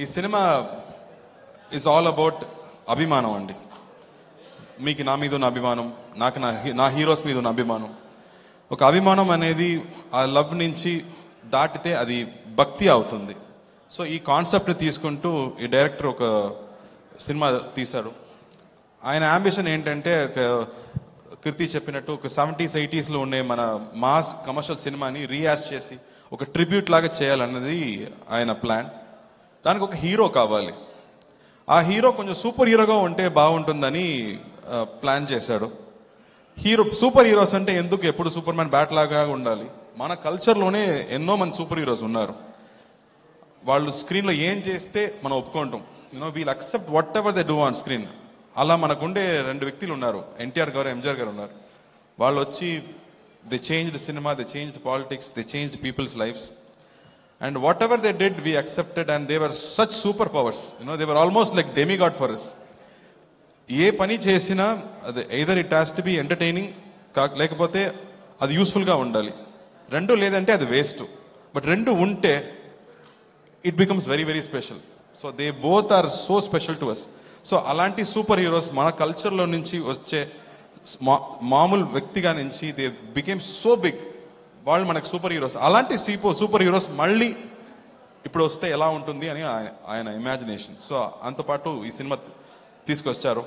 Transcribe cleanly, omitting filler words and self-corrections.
ఈ cinema is all about అభిమానం అండి. మీకు నా మీద ఉన్న అభిమానం, నాకు నా హీరోస్ మీద ఉన్న అభిమానం. ఒక అభిమానం అనేది ఆ లవ్ నుంచి దాటితే అది భక్తి అవుతుంది. సో ఈ కాన్సెప్ట్ తీసుకుంటూ ఈ డైరెక్టర్ ఒక సినిమా తీశాడు. ఆయన అంబిషన్ ఏంటంటే, కీర్తి చెప్పినట్టు ఒక 70s 80s ఉండే మన మాస్ కమర్షియల్ సినిమాని రీయాస్ట్ చేసి ఒక ట్రిబ్యూట్ లాగా చేయాలన్నది ఆయన ప్లాన్. దానికి ఒక హీరో కావాలి. ఆ హీరో కొంచెం సూపర్ హీరోగా ఉంటే బాగుంటుందని ప్లాన్ చేశాడు. సూపర్ హీరోస్ అంటే ఎందుకు ఎప్పుడు సూపర్ మ్యాన్ బ్యాట్ లాగా ఉండాలి? మన కల్చర్లోనే ఎన్నో మంది సూపర్ హీరోస్ ఉన్నారు. వాళ్ళు స్క్రీన్లో ఏం చేస్తే మనం ఒప్పుకుంటాం. We'll accept whatever they do on screen. అలా మనకుండే 2 వ్యక్తులు ఉన్నారు, ఎన్టీఆర్ గారు, ఎంజీఆర్ గారు ఉన్నారు. వాళ్ళు వచ్చి they changed cinema, they changed politics, they changed people's lives. And whatever they did we accepted and they were such super powers. They were almost like demigod for us. ఏ పని చేసినా అది either it has to be entertaining, లేకపోతే అది యూస్ఫుల్గా ఉండాలి. 2 లేదంటే అది వేస్ట్. బట్ 2 ఉంటే it becomes very very special. So they both are so special to us. So అలాంటి సూపర్ హీరోస్ మన కల్చర్లో నుంచి వచ్చే మామూలు వ్యక్తిగా నుంచి దే బికేమ్ సో బిగ్. వాళ్ళు మనకు సూపర్ హీరోస్. అలాంటి సూపర్ హీరోస్ మళ్ళీ ఇప్పుడు వస్తే ఎలా ఉంటుంది అని ఆయన ఇమాజినేషన్. సో అంతపాటు ఈ సినిమా తీసుకొచ్చారు.